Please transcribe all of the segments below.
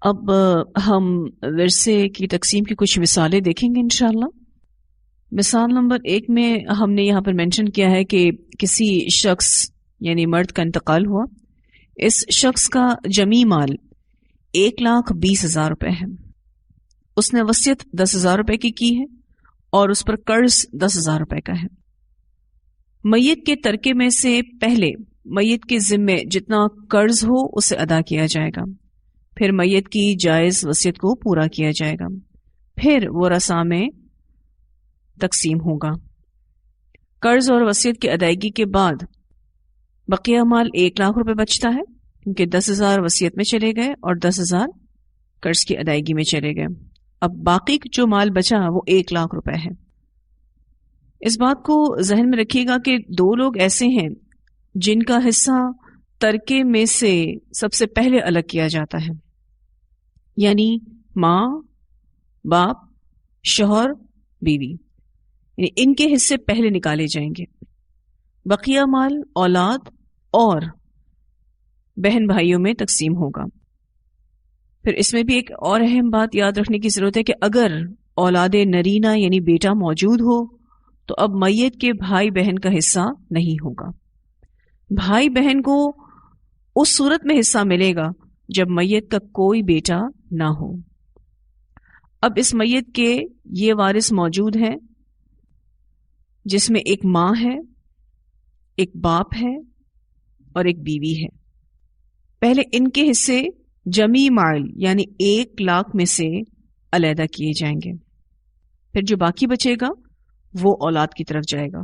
اب ہم ورثے کی تقسیم کی کچھ مثالیں دیکھیں گے انشاءاللہ۔ مثال نمبر 1 میں ہم نے یہاں پر مینشن کیا ہے کہ کسی شخص یعنی مرد کا انتقال ہوا، اس شخص کا جمی مال 1,20,000 روپے ہے، اس نے وصیت 10,000 روپے کی ہے اور اس پر قرض 10,000 روپے کا ہے۔ میت کے ترکے میں سے پہلے میت کے ذمے جتنا قرض ہو اسے ادا کیا جائے گا، پھر میت کی جائز وصیت کو پورا کیا جائے گا، پھر ورثاء میں تقسیم ہوگا۔ قرض اور وصیت کی ادائیگی کے بعد بقیہ مال 1,00,000 روپے بچتا ہے، کیونکہ 10,000 وصیت میں چلے گئے اور 10,000 قرض کی ادائیگی میں چلے گئے۔ اب باقی جو مال بچا وہ 1,00,000 روپے ہے۔ اس بات کو ذہن میں رکھیے گا کہ 2 لوگ ایسے ہیں جن کا حصہ ترکے میں سے سب سے پہلے الگ کیا جاتا ہے، یعنی ماں، باپ، شوہر، بیوی، یعنی ان کے حصے پہلے نکالے جائیں گے۔ بقیہ مال اولاد اور بہن بھائیوں میں تقسیم ہوگا۔ پھر اس میں بھی ایک اور اہم بات یاد رکھنے کی ضرورت ہے کہ اگر اولاد نرینہ یعنی بیٹا موجود ہو تو اب میت کے بھائی بہن کا حصہ نہیں ہوگا۔ بھائی بہن کو اس صورت میں حصہ ملے گا جب میت کا کوئی بیٹا نہ ہو۔ اب اس میت کے یہ وارث موجود ہیں جس میں ایک ماں ہے، ایک باپ ہے اور ایک بیوی ہے۔ پہلے ان کے حصے جمی مال یعنی 1,00,000 میں سے علیحدہ کیے جائیں گے، پھر جو باقی بچے گا وہ اولاد کی طرف جائے گا۔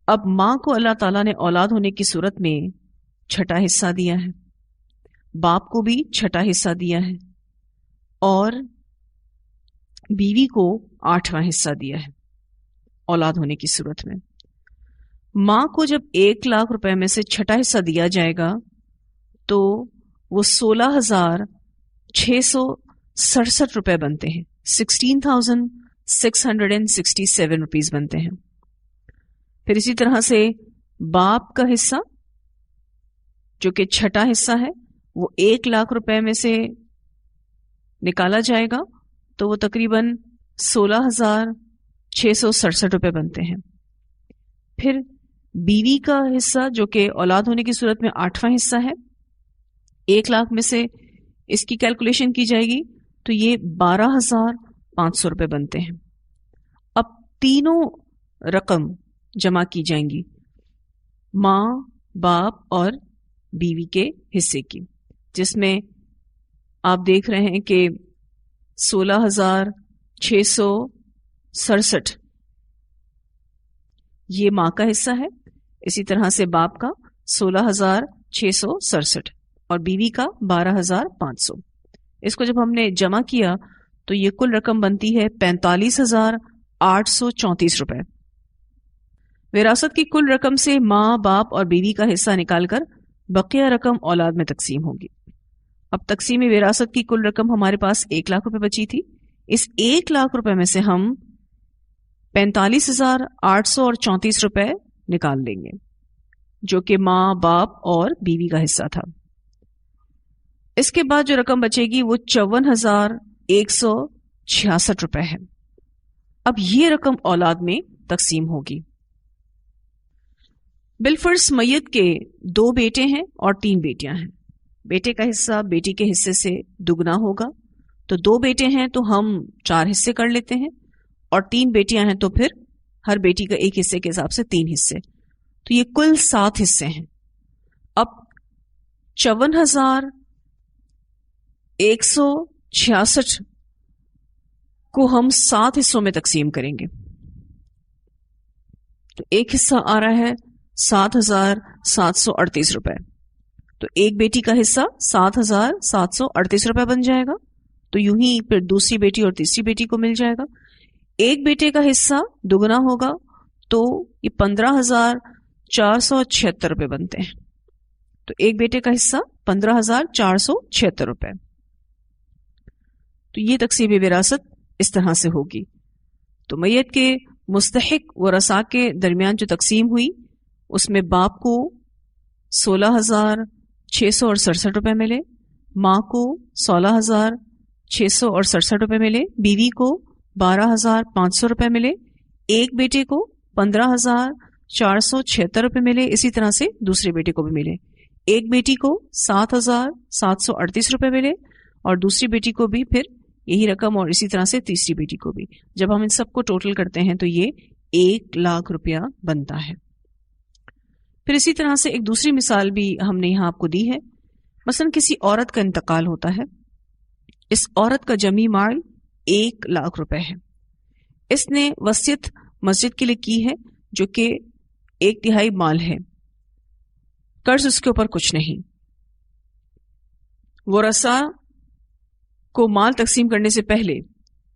اب ماں کو اللہ تعالیٰ نے اولاد ہونے کی صورت میں 6واں حصہ دیا ہے، باپ کو بھی 6واں حصہ دیا ہے اور بیوی کو 8واں حصہ دیا ہے اولاد ہونے کی صورت میں۔ ماں کو جب 1,00,000 روپے میں سے 6واں حصہ دیا جائے گا تو وہ 16,667 روپے بنتے ہیں، 16,667 روپیز بنتے ہیں۔ پھر اسی طرح سے باپ کا حصہ جو کہ 6واں حصہ ہے وہ 1,00,000 روپے میں سے نکالا جائے گا تو وہ تقریباً 16,667 روپے بنتے ہیں۔ پھر بیوی کا حصہ جو کہ اولاد ہونے کی صورت میں 8واں حصہ ہے، 1,00,000 میں سے اس کی کیلکولیشن کی جائے گی تو یہ 12,500 روپے بنتے ہیں۔ اب تینوں رقم جمع کی جائیں گی، ماں، باپ اور بیوی کے حصے کی، جس میں آپ دیکھ رہے ہیں کہ 16,667 یہ ماں کا حصہ ہے، اسی طرح سے باپ کا 16,667 اور بیوی کا 12,500۔ اس کو جب ہم نے جمع کیا تو یہ کل رقم بنتی ہے 45,834 روپے۔ وراثت کی کل رقم سے ماں، باپ اور بیوی کا حصہ نکال کر بقیہ رقم اولاد میں تقسیم ہوگی۔ اب تقسیم وراثت کی کل رقم ہمارے پاس 1,00,000 روپے بچی تھی، اس 1,00,000 روپے میں سے ہم 45,834 روپے نکال لیں گے جو کہ ماں، باپ اور بیوی کا حصہ تھا۔ اس کے بعد جو رقم بچے گی وہ 54,166 روپے ہے۔ اب یہ رقم اولاد میں تقسیم ہوگی۔ بالفرض میت کے 2 بیٹے ہیں اور 3 بیٹیاں ہیں، بیٹے کا حصہ بیٹی کے حصے سے دگنا ہوگا، تو 2 بیٹے ہیں تو ہم 4 حصے کر لیتے ہیں اور 3 بیٹیاں ہیں تو پھر ہر بیٹی کا ایک حصے کے حساب سے 3 حصے، تو یہ کل 7 حصے ہیں۔ اب 54,166 کو ہم 7 حصوں میں تقسیم کریں گے، تو ایک حصہ آ رہا ہے 7,738 روپے، تو ایک بیٹی کا حصہ 7,738 روپے بن جائے گا، تو یوں ہی پھر دوسری بیٹی اور تیسری بیٹی کو مل جائے گا۔ ایک بیٹے کا حصہ دگنا ہوگا تو یہ 15,476 روپے بنتے ہیں، تو ایک بیٹے کا حصہ 15,476 روپے۔ تو یہ تقسیم وراثت اس طرح سے ہوگی۔ تو میت کے مستحق ورثاء کے درمیان جو تقسیم ہوئی اس میں باپ کو 16,667 روپے ملے، ماں کو 16,667 روپے ملے، بیوی کو 12,500 روپے ملے، ایک بیٹے کو 15,476 روپے ملے، اسی طرح سے دوسرے بیٹے کو بھی ملے، ایک بیٹی کو 7,738 روپے ملے اور دوسری بیٹی کو بھی پھر یہی رقم، اور اسی طرح سے تیسری بیٹی کو بھی. جب ہم ان سب کو ٹوٹل کرتے ہیں تو یہ 1,00,000 روپیہ بنتا ہے. پھر اسی طرح سے ایک دوسری مثال بھی ہم نے یہاں آپ کو دی ہے. مثلا کسی عورت کا انتقال ہوتا ہے، اس عورت کا جمی مال 1,00,000 روپے ہے. اس نے وصیت مسجد کے لیے کی ہے جو کہ 1/3 مال ہے، قرض اس کے اوپر کچھ نہیں. ورثاء کو مال تقسیم کرنے سے پہلے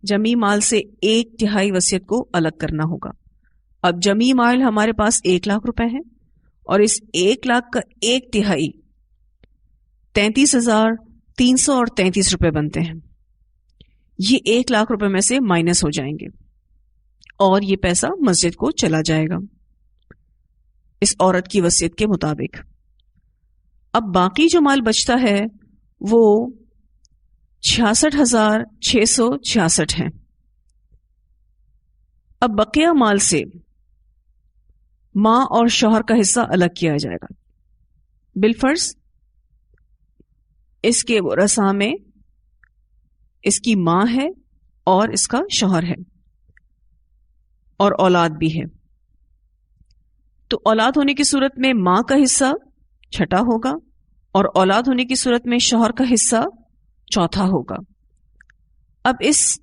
جمی مال سے 1/3 وصیت کو الگ کرنا ہوگا. اب جمی مال ہمارے پاس 1,00,000 روپے ہے اور اس 1,00,000 کا 1/3 33,333 روپے بنتے ہیں. یہ 1,00,000 روپے میں سے مائنس ہو جائیں گے اور یہ پیسہ مسجد کو چلا جائے گا اس عورت کی وصیت کے مطابق. اب باقی جو مال بچتا ہے وہ 66,666 ہے. اب بقیہ مال سے ماں اور شوہر کا حصہ الگ کیا جائے گا. بالفرض اس کے ورثاء میں اس کی ماں ہے اور اس کا شوہر ہے اور اولاد بھی ہے. تو اولاد ہونے کی صورت میں ماں کا حصہ چھٹا ہوگا اور اولاد ہونے کی صورت میں شوہر کا حصہ چوتھا ہوگا. اب اس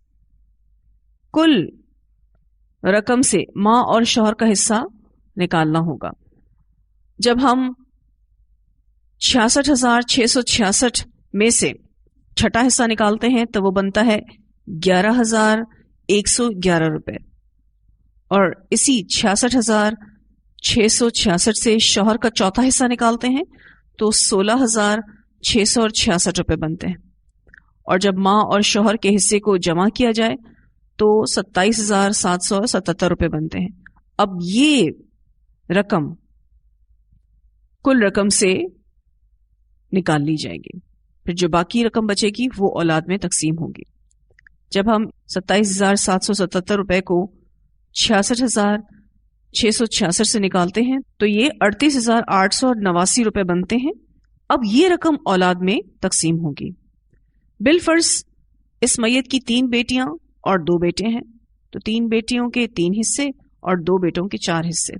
کل رقم سے ماں اور شوہر کا حصہ نکالنا ہوگا. جب ہم 66,666 میں سے چھٹا حصہ نکالتے ہیں تو وہ بنتا ہے 11,111 روپے، اور اسی 66,666 سے شوہر کا چوتھا حصہ نکالتے ہیں تو 16,666 روپے بنتے ہیں. اور جب ماں اور شوہر کے حصے کو جمع کیا جائے تو 27,777 روپے بنتے ہیں. اب یہ رقم کل رقم سے نکال لی جائے گی، پھر جو باقی رقم بچے گی وہ اولاد میں تقسیم ہوگی. جب ہم 27,777 روپے کو 66,666 سے نکالتے ہیں تو یہ 38,889 روپے بنتے ہیں. اب یہ رقم اولاد میں تقسیم ہوگی. بالفرض اس میت کی 3 بیٹیاں اور 2 بیٹے ہیں تو 3 بیٹیوں کے 3 حصے اور 2 بیٹوں کے 4 حصے.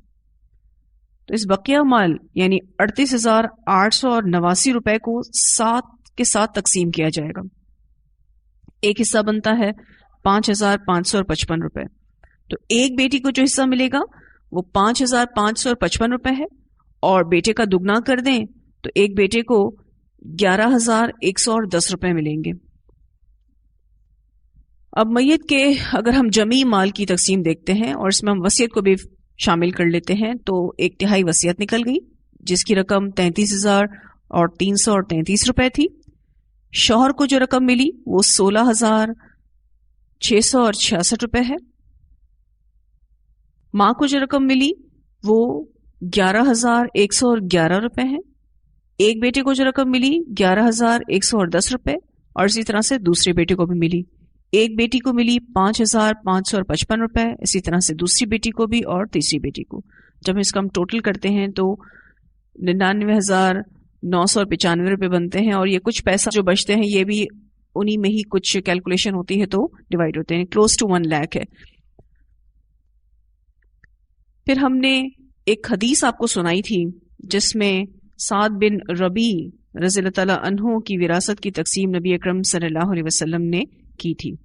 تو اس بقیہ مال یعنی 38,889 روپے کو 7 کے ساتھ تقسیم کیا جائے گا. ایک حصہ بنتا ہے 5,555 روپے. تو ایک بیٹی کو جو حصہ ملے گا وہ 5,555 روپے ہے، اور بیٹے کا دگنا کر دیں تو ایک بیٹے کو 11,110 روپے ملیں گے. اب میت کے اگر ہم جمی مال کی تقسیم دیکھتے ہیں اور اس میں ہم وصیت کو بھی شامل کر لیتے ہیں تو 1/3 وصیت نکل گئی جس کی رقم 33,333 روپے تھی. شوہر کو جو رقم ملی وہ 16,666 روپے ہے. ماں کو جو رقم ملی وہ 11,111 روپے ہے. ایک بیٹے کو جو رقم ملی 11,110 روپے، اور اسی طرح سے دوسرے بیٹے کو بھی ملی. ایک بیٹی کو ملی 5,555 روپے، اسی طرح سے دوسری بیٹی کو بھی اور تیسری بیٹی کو. جب اس کا ہم ٹوٹل کرتے ہیں تو 99,995 روپے بنتے ہیں. اور یہ کچھ پیسہ جو بچتے ہیں یہ بھی انہی میں ہی کچھ کیلکولیشن ہوتی ہے تو ڈیوائڈ ہوتے ہیں، کلوز ٹو 1 لاکھ ہے. پھر ہم نے ایک حدیث آپ کو سنائی تھی جس میں سعد بن ربیع رضی اللہ تعالیٰ عنہ کی وراثت کی تقسیم نبی اکرم صلی اللہ علیہ وسلم نے کی تھی.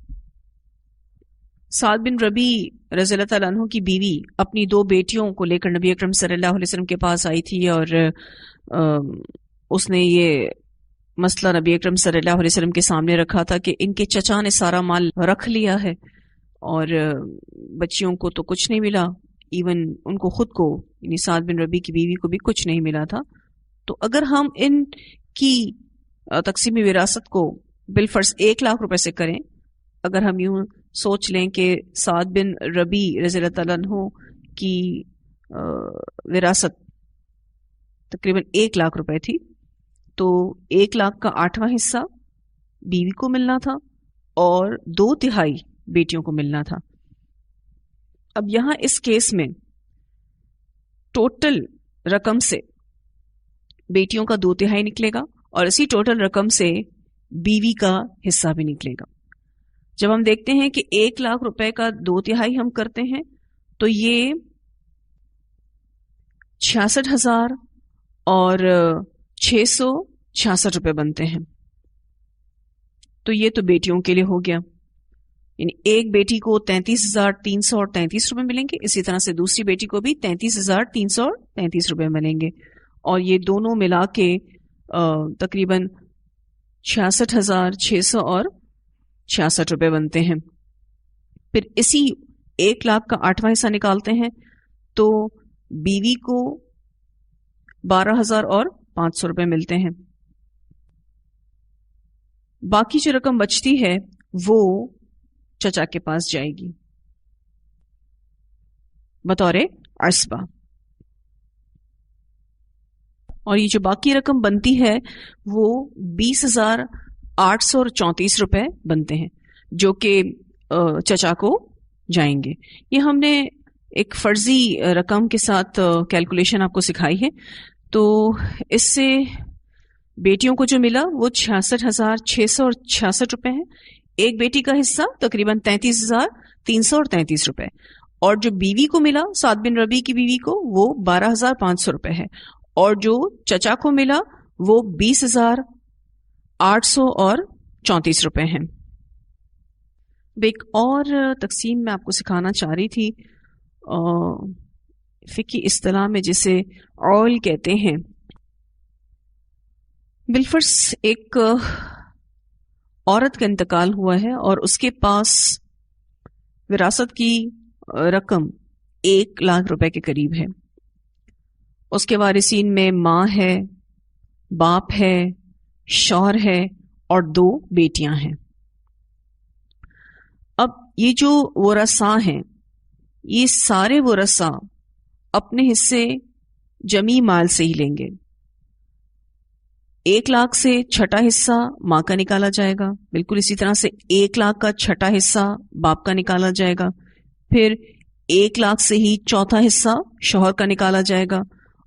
سعد بن ربیع رضی اللہ تعالیٰ عنہ کی بیوی اپنی 2 بیٹیوں کو لے کر نبی اکرم صلی اللہ علیہ وسلم کے پاس آئی تھی اور اس نے یہ مسئلہ نبی اکرم صلی اللہ علیہ وسلم کے سامنے رکھا تھا کہ ان کے چچا نے سارا مال رکھ لیا ہے اور بچیوں کو تو کچھ نہیں ملا، ایون ان کو خود کو یعنی سعد بن ربیع کی بیوی کو بھی کچھ نہیں ملا تھا. تو اگر ہم ان کی تقسیم وراثت کو بالفرض 1,00,000 روپے سے کریں، اگر ہم یوں سوچ لیں کہ سعد بن ربیع رضی اللہ تعالیٰ عنہ کی وراثت تقریباً 1,00,000 روپے تھی، تو 1,00,000 کا 8واں حصہ بیوی کو ملنا تھا اور 2/3 بیٹیوں کو ملنا تھا. اب یہاں اس کیس میں ٹوٹل رقم سے بیٹیوں کا 2/3 نکلے گا اور اسی ٹوٹل رقم سے بیوی کا حصہ بھی نکلے گا. جب ہم دیکھتے ہیں کہ 1,00,000 روپے کا 2/3 ہم کرتے ہیں تو یہ 66,000 اور 666 روپے بنتے ہیں. تو یہ تو بیٹیوں کے لیے ہو گیا، یعنی ایک بیٹی کو 33,333 روپے ملیں گے، اسی طرح سے دوسری بیٹی کو بھی 33,333 روپے ملیں گے، اور یہ دونوں ملا کے تقریباً 66,600 اور 66 روپے بنتے ہیں. پھر اسی 1,00,000 کا 8واں حصہ نکالتے ہیں تو بیوی کو 12,000 اور 500 روپے ملتے ہیں. باقی جو رقم بچتی ہے وہ چچا کے پاس جائے گی بطور عصبہ، اور یہ جو باقی رقم بنتی ہے وہ 20,834 روپے بنتے ہیں جو کہ چچا کو جائیں گے. یہ ہم نے ایک فرضی رقم کے ساتھ کیلکولیشن آپ کو سکھائی ہے. تو اس سے بیٹیوں کو جو ملا وہ 66,666 روپے ہیں. ایک بیٹی کا حصہ تقریباً 33,333 روپے، اور جو بیوی کو ملا سعد بن ربیع کی بیوی کو وہ 12,500 روپے ہے، اور جو چچا کو ملا وہ 20,834 روپے ہیں. ایک اور تقسیم میں آپ کو سکھانا چاہ رہی تھی فقہی اصطلاح میں جسے عول کہتے ہیں. بالفرض ایک عورت کا انتقال ہوا ہے اور اس کے پاس وراثت کی رقم 1,00,000 روپے کے قریب ہے. اس کے وارثین میں ماں ہے، باپ ہے، شوہر ہے اور 2 بیٹیاں ہیں. اب یہ جو ورثاء ہیں یہ سارے ورثاء اپنے حصے جمی مال سے ہی لیں گے. 1,00,000 سے چھٹا حصہ ماں کا نکالا جائے گا، بالکل اسی طرح سے 1,00,000 کا چھٹا حصہ باپ کا نکالا جائے گا، پھر 1,00,000 سے ہی چوتھا حصہ شوہر کا نکالا جائے گا،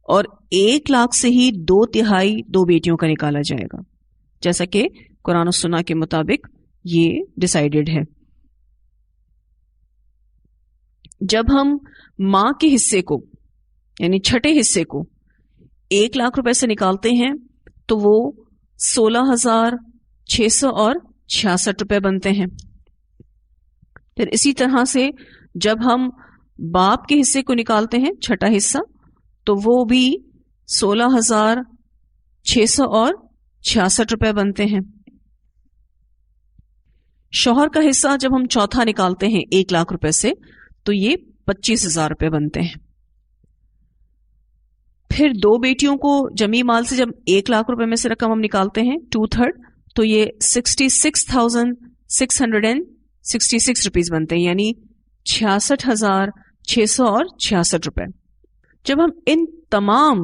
اور 1,00,000 سے ہی 2/3 2 بیٹیوں کا نکالا جائے گا، جیسا کہ قرآن و سنہ کے مطابق یہ ڈیسائیڈڈ ہے. جب ہم ماں کے حصے کو یعنی چھٹے حصے کو 1,00,000 روپے سے نکالتے ہیں تو وہ 16,600 اور 66 روپے بنتے ہیں. پھر اسی طرح سے جب ہم باپ کے حصے کو نکالتے ہیں چھٹا حصہ تو وہ بھی 16,600 اور 66 روپے بنتے ہیں. شوہر کا حصہ جب ہم چوتھا نکالتے ہیں 1,00,000 روپے سے تو یہ 25,000 روپے بنتے ہیں. پھر 2 بیٹیوں کو جمی مال سے جب 1,00,000 روپے میں سے رقم ہم نکالتے ہیں 2/3 تو یہ 66,666 روپیز بنتے ہیں، یعنی 66,600 اور 66 روپے. جب ہم ان تمام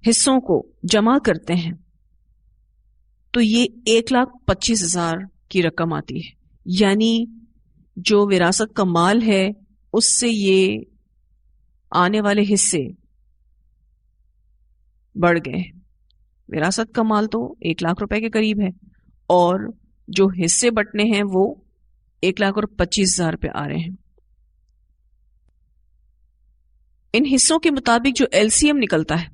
حصوں کو جمع کرتے ہیں تو یہ 1,25,000 کی رقم آتی ہے، یعنی جو وراثت کا مال ہے اس سے یہ آنے والے حصے بڑھ گئے. وراثت کا مال تو 1,00,000 روپے کے قریب ہے اور جو حصے بٹنے ہیں وہ 1,25,000 روپے آ رہے ہیں. ان حصوں کے مطابق جو LCM نکلتا ہے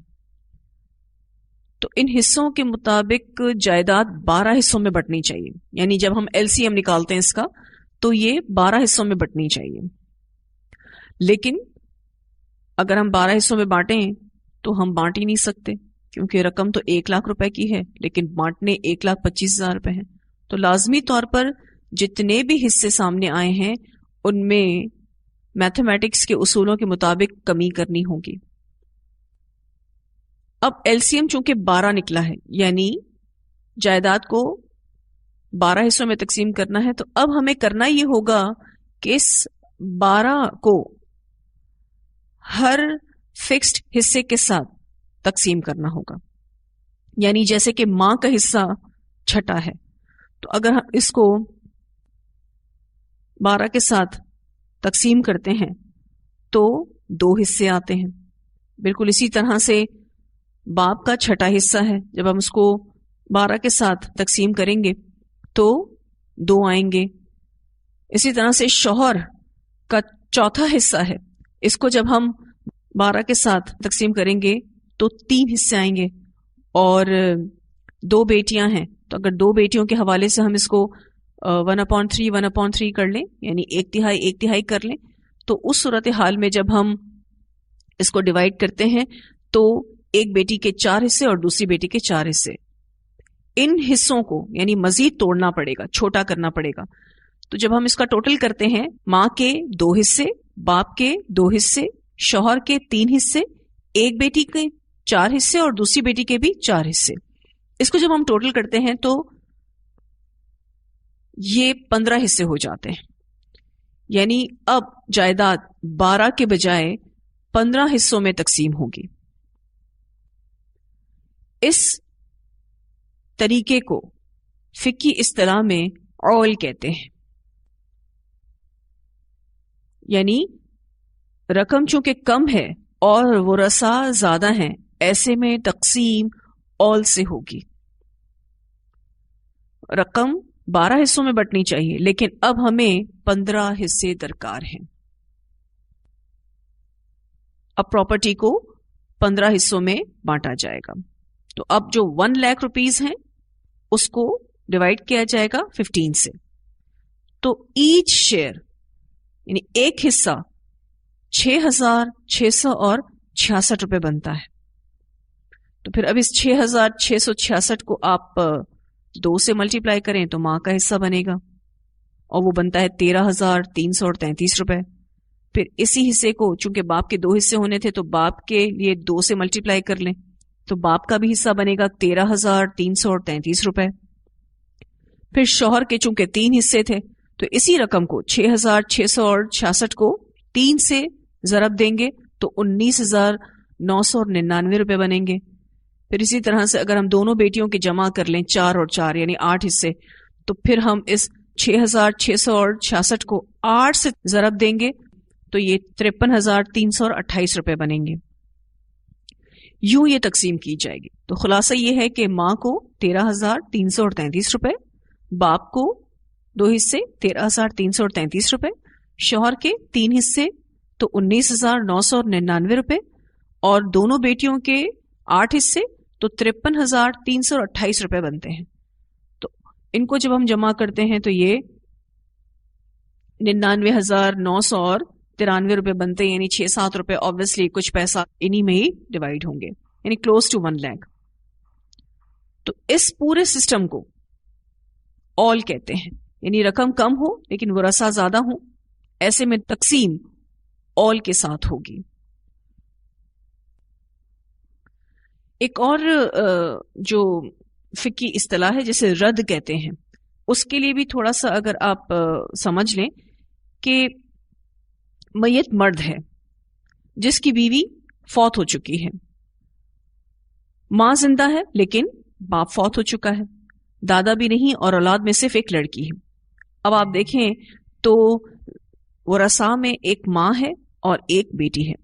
تو ان حصوں کے مطابق جائیداد 12 حصوں میں بٹنی چاہیے، یعنی جب ہم LCM نکالتے ہیں اس کا تو یہ 12 حصوں میں بٹنی چاہیے. لیکن اگر ہم 12 حصوں میں بانٹیں تو ہم بانٹ ہی نہیں سکتے کیونکہ رقم تو 1,00,000 روپے کی ہے لیکن بانٹنے 1,25,000 روپے ہیں. تو لازمی طور پر جتنے بھی حصے سامنے آئے ہیں ان میں میتھمیٹکس کے اصولوں کے مطابق کمی کرنی ہوگی. اب LCM چونکہ 12 نکلا ہے یعنی جائیداد کو 12 حصوں میں تقسیم کرنا ہے، تو اب ہمیں کرنا یہ ہوگا کہ اس 12 کو ہر فکسڈ حصے کے ساتھ تقسیم کرنا ہوگا. یعنی جیسے کہ ماں کا حصہ چھٹا ہے، تو اگر ہم اس کو 12 کے ساتھ تقسیم کرتے ہیں تو 2 حصے آتے ہیں. بالکل اسی طرح سے باپ کا چھٹا حصہ ہے، جب ہم اس کو 12 کے ساتھ تقسیم کریں گے تو 2 آئیں گے. اسی طرح سے شوہر کا چوتھا حصہ ہے، اس کو جب ہم 12 کے ساتھ تقسیم کریں گے تو 3 حصے آئیں گے. اور 2 بیٹیاں ہیں تو اگر 2 بیٹیوں کے حوالے سے ہم اس کو 1/3 1/3 کر لیں، یعنی 1/3 کر لیں، تو اس صورتحال میں جب ہم اس کو ڈیوائڈ کرتے ہیں تو ایک بیٹی کے 4 حصے اور دوسری بیٹی کے 4 حصے. ان حصوں کو یعنی مزید توڑنا پڑے گا، چھوٹا کرنا پڑے گا. تو جب ہم اس کا ٹوٹل کرتے ہیں، ماں کے 2 حصے، باپ کے 2 حصے، شوہر کے 3 حصے، ایک بیٹی کے 4 حصے اور دوسری بیٹی کے بھی 4 حصے. اس کو جب ہم ٹوٹل کرتے ہیں تو یہ 15 حصے ہو جاتے ہیں. یعنی اب جائیداد 12 کے بجائے 15 حصوں میں تقسیم ہوگی. اس طریقے کو فقہی اصطلاح میں عول کہتے ہیں. یعنی رقم چونکہ کم ہے اور ورثاء زیادہ ہیں، ایسے میں تقسیم عول سے ہوگی. رقم 12 حصوں میں بٹنی چاہیے لیکن اب ہمیں 15 حصے درکار ہیں. اب پراپرٹی کو 15 حصوں میں بانٹا جائے گا. تو اب جو 1 لاکھ روپیز ہیں اس کو ڈیوائڈ کیا جائے گا 15 سے. تو ایچ شیئر یعنی ایک حصہ 6,666 روپے بنتا ہے. تو پھر اب اس 6,666 کو آپ 2 سے ملٹیپلائی کریں تو ماں کا حصہ بنے گا اور وہ بنتا ہے 13,333 روپے. پھر اسی حصے کو چونکہ باپ کے 2 حصے ہونے تھے تو باپ کے لیے 2 سے ملٹیپلائی کر لیں تو باپ کا بھی حصہ بنے گا 13,333 روپے. پھر شوہر کے چونکہ 3 حصے تھے تو اسی رقم کو 6,666 کو 3 سے ضرب دیں گے تو 19,999 روپے بنیں گے. پھر اسی طرح سے اگر ہم دونوں بیٹیوں کے جمع کر لیں 4 اور 4 یعنی 8 حصے، تو پھر ہم اس 6,666 کو 8 سے ضرب دیں گے تو یہ 53,328 روپے بنیں گے. یوں یہ تقسیم کی جائے گی. تو خلاصہ یہ ہے کہ ماں کو 13,333 روپے، باپ کو 2 حصے 13,333 روپے، شوہر کے 3 حصے تو 19,999 روپے اور دونوں بیٹیوں کے 8 حصے تو 53,328 روپے بنتے ہیں. تو ان کو جب ہم جمع کرتے ہیں تو یہ 99,993 روپے بنتے ہیں، یعنی 6-7 روپے obviously کچھ پیسہ انہی میں ہی ڈیوائڈ ہوں گے، یعنی کلوز ٹو 1 لاکھ. تو اس پورے سسٹم کو عول کہتے ہیں. یعنی رقم کم ہو لیکن ورثاء زیادہ ہوں، ایسے میں تقسیم عول کے ساتھ ہوگی. ایک اور جو فقہی اصطلاح ہے جسے رد کہتے ہیں، اس کے لیے بھی تھوڑا سا اگر آپ سمجھ لیں کہ میت مرد ہے جس کی بیوی فوت ہو چکی ہے، ماں زندہ ہے لیکن باپ فوت ہو چکا ہے، دادا بھی نہیں اور اولاد میں صرف ایک لڑکی ہے. اب آپ دیکھیں تو ورثاء میں ایک ماں ہے اور ایک بیٹی ہے،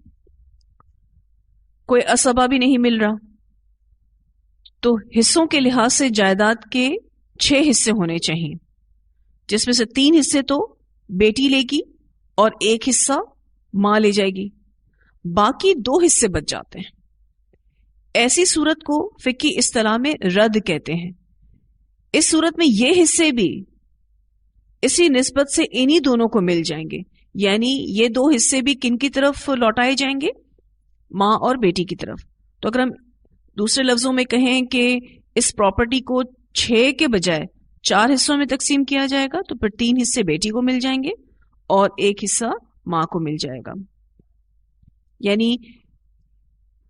کوئی اسبہ بھی نہیں مل رہا، تو حصوں کے لحاظ سے جائیداد کے 6 حصے ہونے چاہیے، جس میں سے 3 حصے تو بیٹی لے گی اور 1 حصہ ماں لے جائے گی، باقی 2 حصے بچ جاتے ہیں. ایسی صورت کو فقہی اصطلاح میں رد کہتے ہیں. اس صورت میں یہ حصے بھی اسی نسبت سے انہی دونوں کو مل جائیں گے، یعنی یہ 2 حصے بھی کن کی طرف لوٹائے جائیں گے؟ ماں اور بیٹی کی طرف. تو اگر ہم دوسرے لفظوں میں کہیں کہ اس پراپرٹی کو 6 کے بجائے 4 حصوں میں تقسیم کیا جائے گا تو پھر 3 حصے بیٹی کو مل جائیں گے اور 1 حصہ ماں کو مل جائے گا. یعنی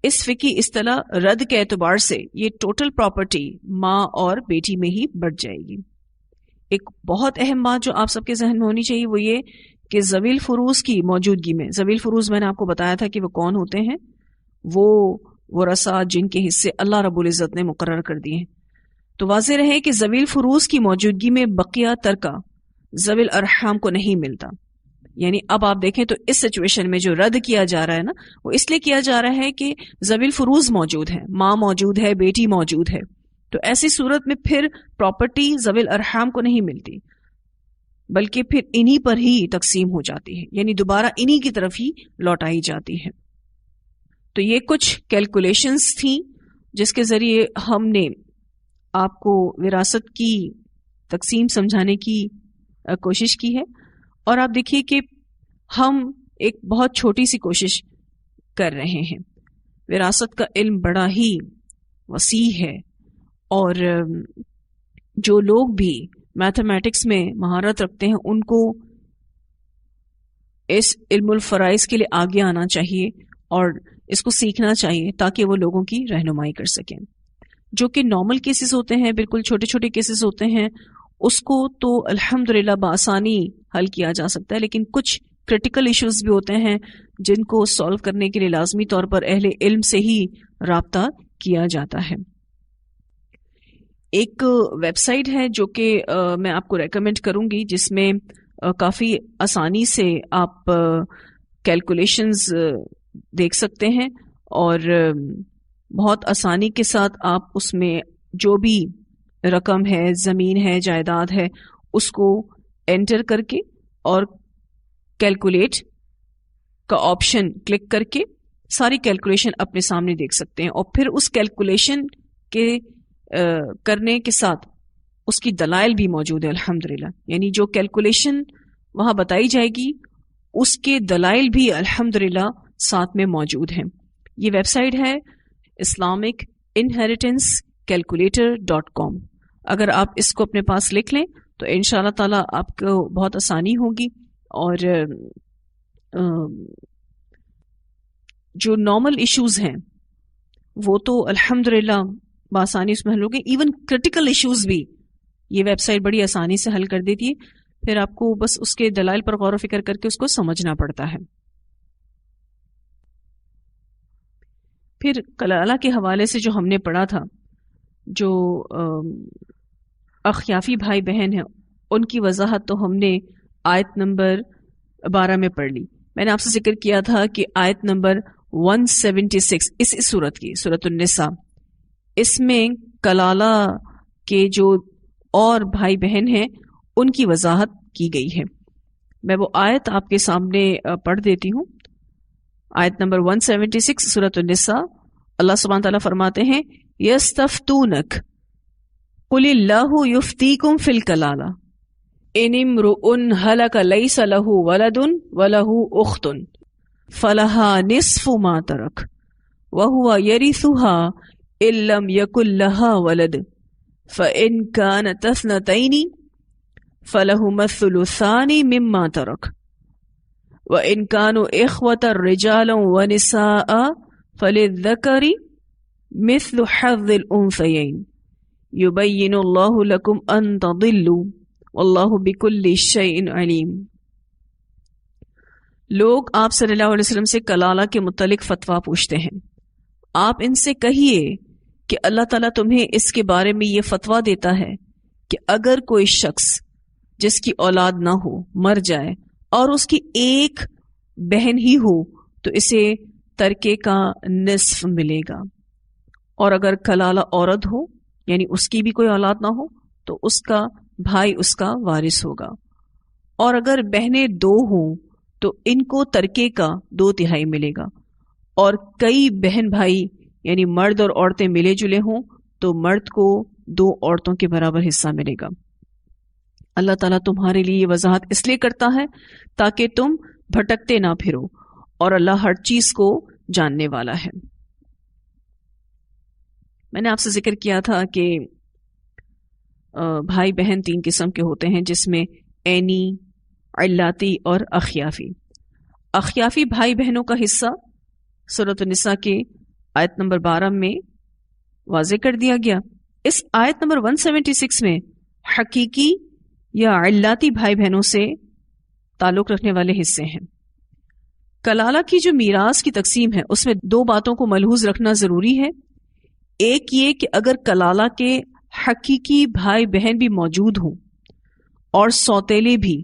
اس فقہی اصطلاح رد کے اعتبار سے یہ ٹوٹل پراپرٹی ماں اور بیٹی میں ہی بٹ جائے گی. ایک بہت اہم بات جو آپ سب کے ذہن میں ہونی چاہیے وہ یہ کہ ذوی الفروض کی موجودگی میں، ذوی الفروض میں نے آپ کو بتایا تھا کہ وہ کون ہوتے ہیں، وہ ورثہ جن کے حصے اللہ رب العزت نے مقرر کر دیے ہیں. تو واضح رہے کہ ذوی الفروض کی موجودگی میں بقیہ ترکہ ذوی الارحام کو نہیں ملتا. یعنی اب آپ دیکھیں تو اس سچویشن میں جو رد کیا جا رہا ہے نا، وہ اس لیے کیا جا رہا ہے کہ ذوی الفروض موجود ہے، ماں موجود ہے، بیٹی موجود ہے. تو ایسی صورت میں پھر پراپرٹی ذوی الارحام کو نہیں ملتی، بلکہ پھر انہی پر ہی تقسیم ہو جاتی ہے، یعنی دوبارہ انہی کی طرف ہی لوٹائی جاتی ہے. تو یہ کچھ کیلکولیشنز تھیں جس کے ذریعے ہم نے آپ کو وراثت کی تقسیم سمجھانے کی کوشش کی ہے. اور آپ دیکھیے کہ ہم ایک بہت چھوٹی سی کوشش کر رہے ہیں. وراثت کا علم بڑا ہی وسیع ہے، اور جو لوگ بھی میتھمیٹکس میں مہارت رکھتے ہیں ان کو اس علم الفرائض کے لیے آگے آنا چاہیے اور اس کو سیکھنا چاہیے تاکہ وہ لوگوں کی رہنمائی کر سکیں. جو کہ نارمل کیسز ہوتے ہیں، بالکل چھوٹے چھوٹے کیسز ہوتے ہیں، اس کو تو الحمدللہ بآسانی حل کیا جا سکتا ہے، لیکن کچھ کرٹیکل ایشوز بھی ہوتے ہیں جن کو سالو کرنے کے لیے لازمی طور پر اہل علم سے ہی رابطہ کیا جاتا ہے. ایک ویب سائٹ ہے جو کہ میں آپ کو ریکمینڈ کروں گی، جس میں کافی آسانی سے آپ کیلکولیشنز دیکھ سکتے ہیں، اور بہت آسانی کے ساتھ آپ اس میں جو بھی رقم ہے، زمین ہے، جائیداد ہے، اس کو انٹر کر کے اور کیلکولیٹ کا آپشن کلک کر کے ساری کیلکولیشن اپنے سامنے دیکھ سکتے ہیں. اور پھر اس کیلکولیشن کے کرنے کے ساتھ اس کی دلائل بھی موجود ہے الحمدللہ. یعنی جو کیلکولیشن وہاں بتائی جائے گی اس کے دلائل بھی الحمدللہ ساتھ میں موجود ہیں. یہ ویب سائٹ ہے اسلامک انہیریٹنس calculator.com. اگر آپ اس کو اپنے پاس لکھ لیں تو انشاءاللہ تعالیٰ آپ کو بہت آسانی ہوگی، اور جو نارمل ایشوز ہیں وہ تو الحمدللہ بآسانی اس میں حل ہوگی. ایون کرٹیکل ایشوز بھی یہ ویب سائٹ بڑی آسانی سے حل کر دیتی ہے. پھر آپ کو بس اس کے دلائل پر غور و فکر کر کے اس کو سمجھنا پڑتا ہے. پھر کلالہ کے حوالے سے جو ہم نے پڑھا تھا، جو اخیافی بھائی بہن ہیں ان کی وضاحت تو ہم نے آیت نمبر 12 میں پڑھ لی. میں نے آپ سے ذکر کیا تھا کہ آیت نمبر 176 اس صورت کی، سورۃ النساء، اس میں کلالہ کے جو اور بھائی بہن ہیں ان کی وضاحت کی گئی ہے. میں وہ آیت آپ کے سامنے پڑھ دیتی ہوں. آیت نمبر 176 سورۃ النساء. اللہ سبحانہ تعالیٰ فرماتے ہیں یستفتونک قل اللہ یفتیکم فی الکلالہ ان امرؤ ہلک لیس لہ ولد ولہ اخت فلہا نصف ما ترک وہو یرثها ان لم یکن لہا ولد فإن كانت اثنتین فلہما الثلثان مما ترک وإن كانوا إخوة رجالا ونساء فللذكر مثل حظ الأنثيين يبين الله لكم أن تضلوا والله بكل شيء عليم. لوگ آپ صلی اللہ علیہ وسلم سے کلالہ کے متعلق فتویٰ پوچھتے ہیں. آپ ان سے کہیے کہ اللہ تعالیٰ تمہیں اس کے بارے میں یہ فتویٰ دیتا ہے کہ اگر کوئی شخص جس کی اولاد نہ ہو مر جائے اور اس کی ایک بہن ہی ہو تو اسے ترکے کا نصف ملے گا، اور اگر کلالہ عورت ہو یعنی اس کی بھی کوئی اولاد نہ ہو تو اس کا بھائی اس کا وارث ہوگا، اور اگر بہنیں 2 ہوں تو ان کو ترکے کا 2/3 ملے گا، اور کئی بہن بھائی یعنی مرد اور عورتیں ملے جلے ہوں تو مرد کو 2 عورتوں کے برابر حصہ ملے گا. اللہ تعالیٰ تمہارے لیے یہ وضاحت اس لیے کرتا ہے تاکہ تم بھٹکتے نہ پھرو، اور اللہ ہر چیز کو جاننے والا ہے. میں نے آپ سے ذکر کیا تھا کہ بھائی بہن 3 قسم کے ہوتے ہیں، جس میں عینی، علاتی اور اخیافی. اخیافی بھائی بہنوں کا حصہ سورۃ النساء کے آیت نمبر 12 میں واضح کر دیا گیا. اس آیت نمبر 176 میں حقیقی یا علاتی بھائی بہنوں سے تعلق رکھنے والے حصے ہیں. کلالہ کی جو میراث کی تقسیم ہے اس میں دو باتوں کو ملحوظ رکھنا ضروری ہے. ایک یہ کہ اگر کلالہ کے حقیقی بھائی بہن بھی موجود ہوں اور سوتیلے بھی،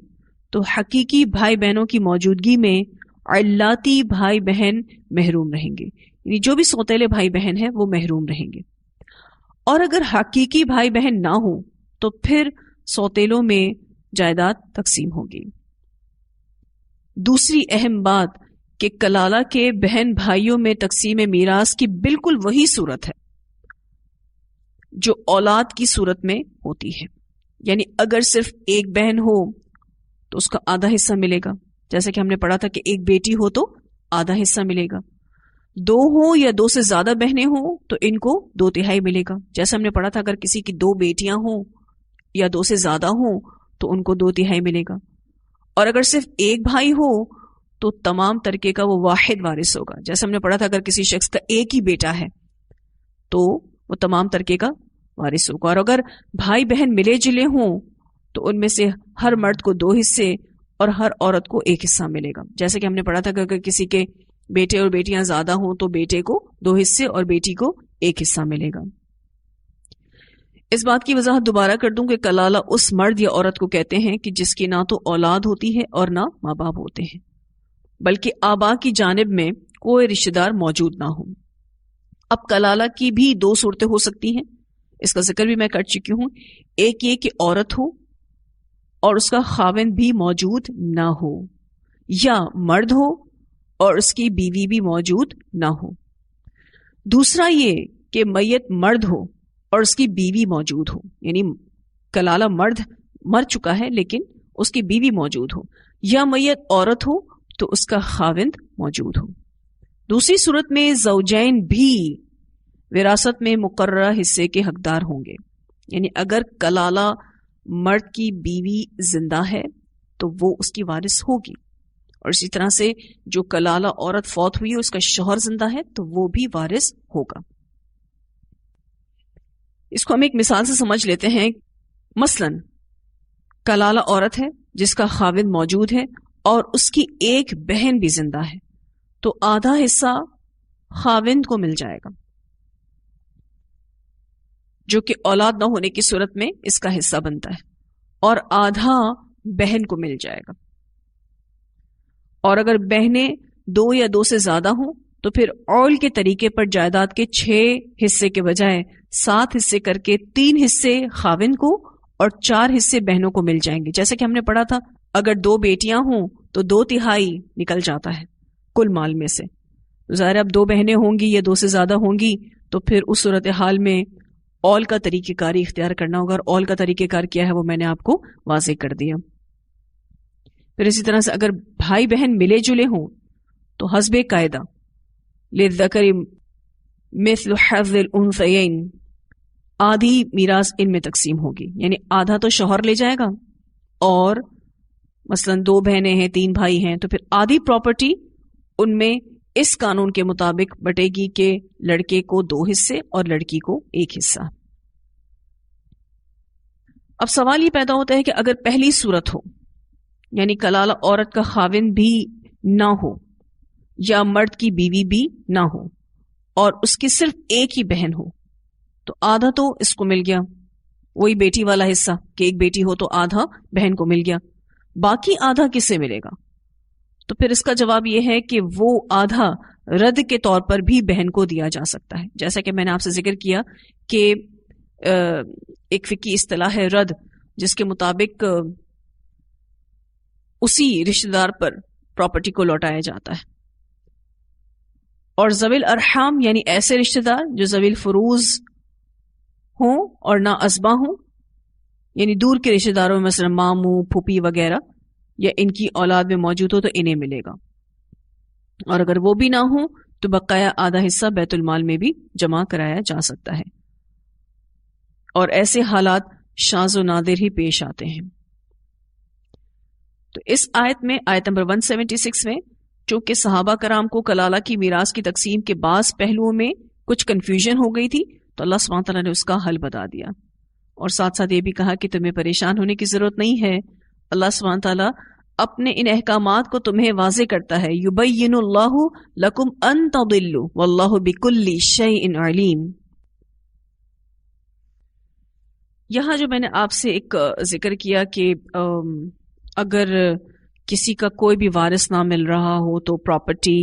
تو حقیقی بھائی بہنوں کی موجودگی میں علاتی بھائی بہن محروم رہیں گے، یعنی جو بھی سوتیلے بھائی بہن ہیں وہ محروم رہیں گے. اور اگر حقیقی بھائی بہن نہ ہوں تو پھر سوتیلوں میں جائیداد تقسیم ہوگی. دوسری اہم بات کہ کلالہ کے بہن بھائیوں میں تقسیم میراث کی بالکل وہی صورت ہے جو اولاد کی صورت میں ہوتی ہے. یعنی اگر صرف ایک بہن ہو تو اس کا آدھا حصہ ملے گا، جیسا کہ ہم نے پڑھا تھا کہ ایک بیٹی ہو تو آدھا حصہ ملے گا. دو ہوں یا دو سے زیادہ بہنیں ہوں تو ان کو 2/3 ملے گا. جیسا ہم نے پڑھا تھا اگر کسی کی 2 بیٹیاں ہوں یا 2 سے زیادہ ہوں تو ان کو 2/3 ملے گا. اور اگر صرف ایک بھائی ہو تو تمام ترکے کا وہ واحد وارث ہوگا. جیسا ہم نے پڑھا تھا اگر کسی شخص کا ایک ہی بیٹا ہے تو وہ تمام ترکے کا وارث ہوگا. اور اگر بھائی بہن ملے جلے ہوں تو ان میں سے ہر مرد کو 2 حصے اور ہر عورت کو 1 حصہ ملے گا. جیسے کہ ہم نے پڑھا تھا کہ اگر کسی کے بیٹے اور بیٹیاں زیادہ ہوں تو بیٹے کو 2 حصے اور بیٹی کو 1 حصہ ملے گا. اس بات کی وضاحت دوبارہ کر دوں کہ کلالہ اس مرد یا عورت کو کہتے ہیں کہ جس کی نہ تو اولاد ہوتی ہے اور نہ ماں باپ ہوتے ہیں، بلکہ آبا کی جانب میں کوئی رشتہ دار موجود نہ ہو. اب کلالہ کی بھی 2 صورتیں ہو سکتی ہیں، اس کا ذکر بھی میں کر چکی ہوں. ایک یہ کہ عورت ہو اور اس کا خاوند بھی موجود نہ ہو، یا مرد ہو اور اس کی بیوی بھی موجود نہ ہو. دوسرا یہ کہ میت مرد ہو اور اس کی بیوی موجود ہو، یعنی کلالہ مرد مر چکا ہے لیکن اس کی بیوی موجود ہو، یا میت عورت ہو تو اس کا خاوند موجود ہو. دوسری صورت میں زوجین بھی وراثت میں مقررہ حصے کے حقدار ہوں گے. یعنی اگر کلالہ مرد کی بیوی زندہ ہے تو وہ اس کی وارث ہوگی، اور اسی طرح سے جو کلالہ عورت فوت ہوئی ہے اس کا شوہر زندہ ہے تو وہ بھی وارث ہوگا. اس کو ہم ایک مثال سے سمجھ لیتے ہیں. مثلا کلالہ عورت ہے جس کا خاوند موجود ہے اور اس کی ایک بہن بھی زندہ ہے، تو آدھا حصہ خاوند کو مل جائے گا، جو کہ اولاد نہ ہونے کی صورت میں اس کا حصہ بنتا ہے، اور آدھا بہن کو مل جائے گا. اور اگر بہنیں 2 یا 2 سے زیادہ ہوں تو پھر اول کے طریقے پر جائیداد کے 6 حصے کے بجائے 7 حصے کر کے 3 حصے خاوند کو اور 4 حصے بہنوں کو مل جائیں گے. جیسے کہ ہم نے پڑھا تھا اگر 2 بیٹیاں ہوں تو 2/3 نکل جاتا ہے کل مال میں سے. ظاہر اب 2 بہنیں ہوں گی یا 2 سے زیادہ ہوں گی تو پھر اس صورتحال میں اول کا طریقہ کاری اختیار کرنا ہوگا، اور اول کا طریقہ کار کیا ہے وہ میں نے آپ کو واضح کر دیا. پھر اسی طرح سے اگر بھائی بہن ملے جلے ہوں تو حسب قاعدہ للذکر مثل حظ الانثیین آدھی میراث ان میں تقسیم ہوگی. یعنی آدھا تو شوہر لے جائے گا، اور مثلا 2 بہنیں ہیں 3 بھائی ہیں تو پھر آدھی پراپرٹی ان میں اس قانون کے مطابق بٹے گی کہ لڑکے کو 2 حصے اور لڑکی کو 1 حصہ. اب سوال یہ پیدا ہوتا ہے کہ اگر پہلی صورت ہو، یعنی کلالہ عورت کا خاوند بھی نہ ہو یا مرد کی بیوی بھی نہ ہو اور اس کی صرف ایک ہی بہن ہو، تو آدھا تو اس کو مل گیا، وہی بیٹی والا حصہ کہ ایک بیٹی ہو تو آدھا بہن کو مل گیا. باقی آدھا کس سے ملے گا؟ تو پھر اس کا جواب یہ ہے کہ وہ آدھا رد کے طور پر بھی بہن کو دیا جا سکتا ہے. جیسا کہ میں نے آپ سے ذکر کیا کہ ایک فقہی اصطلاح ہے رد، جس کے مطابق اسی رشتہ دار پر پراپرٹی کو لوٹایا جاتا ہے. اور ذوی الارحام یعنی ایسے رشتہ دار جو ذوی الفروض ہوں اور نہ ازبا ہوں، یعنی دور کے رشتہ داروں میں مثلا ماموں پھوپھی وغیرہ، یا ان کی اولاد میں موجود ہو تو انہیں ملے گا. اور اگر وہ بھی نہ ہوں تو بقایا آدھا حصہ بیت المال میں بھی جمع کرایا جا سکتا ہے. اور ایسے حالات شاذ و نادر ہی پیش آتے ہیں. تو اس آیت میں آیت نمبر 176 میں چونکہ صحابہ کرام کو کلالہ کی میراث کی تقسیم کے بعض پہلوؤں میں کچھ کنفیوژن ہو گئی تھی تو اللہ سبحانہ تعالیٰ نے اس کا حل بتا دیا، اور ساتھ ساتھ یہ بھی کہا کہ تمہیں پریشان ہونے کی ضرورت نہیں ہے. اللہ سبحانہ تعالیٰ اپنے ان احکامات کو تمہیں واضح کرتا ہے. یبین اللہ لکم ان تضلوا واللہ بکل شیء علیم. یہاں جو میں نے آپ سے ایک ذکر کیا کہ اگر کسی کا کوئی بھی وارث نہ مل رہا ہو تو پراپرٹی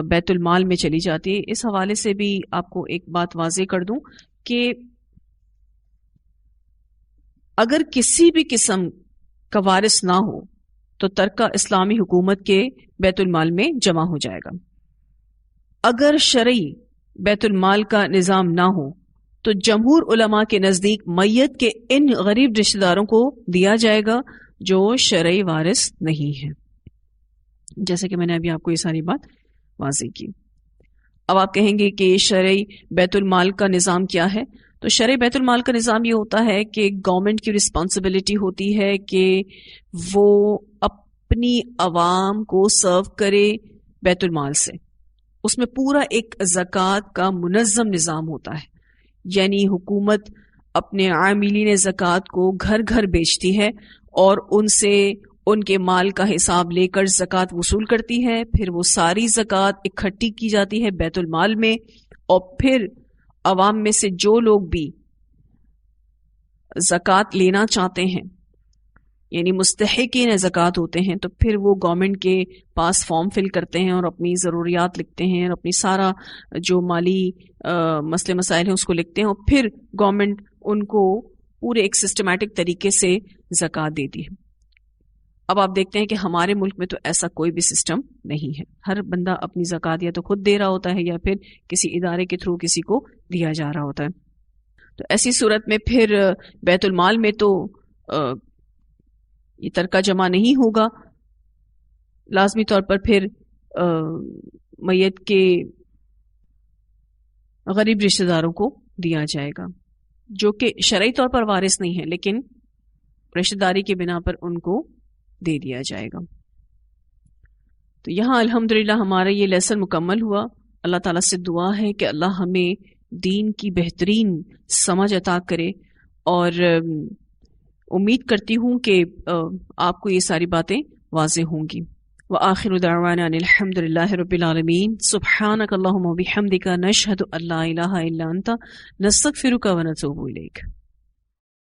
بیت المال میں چلی جاتی ہے، اس حوالے سے بھی آپ کو ایک بات واضح کر دوں کہ اگر کسی بھی قسم کا وارث نہ ہو تو ترکہ اسلامی حکومت کے بیت المال میں جمع ہو جائے گا. اگر شرعی بیت المال کا نظام نہ ہو تو جمہور علماء کے نزدیک میت کے ان غریب رشتہ داروں کو دیا جائے گا جو شرعی وارث نہیں ہے. جیسے کہ میں نے ابھی آپ کو یہ ساری بات واضح کی. اب آپ کہیں گے کہ شرعی بیت المال کا نظام کیا ہے؟ تو شرعی بیت المال کا نظام یہ ہوتا ہے کہ گورنمنٹ کی رسپانسبلٹی ہوتی ہے کہ وہ اپنی عوام کو سرو کرے بیت المال سے. اس میں پورا ایک زکوٰۃ کا منظم نظام ہوتا ہے، یعنی حکومت اپنے عاملین زکوٰۃ کو گھر گھر بیچتی ہے اور ان سے ان کے مال کا حساب لے کر زکوٰۃ وصول کرتی ہے. پھر وہ ساری زکوٰۃ اکٹھی کی جاتی ہے بیت المال میں، اور پھر عوام میں سے جو لوگ بھی زکوٰۃ لینا چاہتے ہیں، یعنی مستحقین زکوٰۃ ہوتے ہیں، تو پھر وہ گورنمنٹ کے پاس فارم فل کرتے ہیں اور اپنی ضروریات لکھتے ہیں اور اپنی سارا جو مالی مسئلے مسائل ہیں اس کو لکھتے ہیں، اور پھر گورنمنٹ ان کو پورے ایک سسٹمیٹک طریقے سے زکوٰۃ دیتی ہے. اب آپ دیکھتے ہیں کہ ہمارے ملک میں تو ایسا کوئی بھی سسٹم نہیں ہے. ہر بندہ اپنی زکوٰۃ یا تو خود دے رہا ہوتا ہے یا پھر کسی ادارے کے تھرو کسی کو دیا جا رہا ہوتا ہے. تو ایسی صورت میں پھر بیت المال میں تو یہ ترکہ جمع نہیں ہوگا. لازمی طور پر پھر میت کے غریب رشتہ داروں کو دیا جائے گا جو کہ شرعی طور پر وارث نہیں ہے، لیکن رشتہ داری کے بنا پر ان کو دے دیا جائے گا. تو یہاں الحمدللہ ہمارا یہ لیسن مکمل ہوا. اللہ تعالیٰ سے دعا ہے کہ اللہ ہمیں دین کی بہترین سمجھ عطا کرے، اور امید کرتی ہوں کہ آپ کو یہ ساری باتیں واضح ہوں گی. وآخر دعوانا ان الحمد للہ رب العالمین. سبحانک اللہم وبحمدک نشہد ان لا الہ الا انت نستغفرک ونتوب الیک.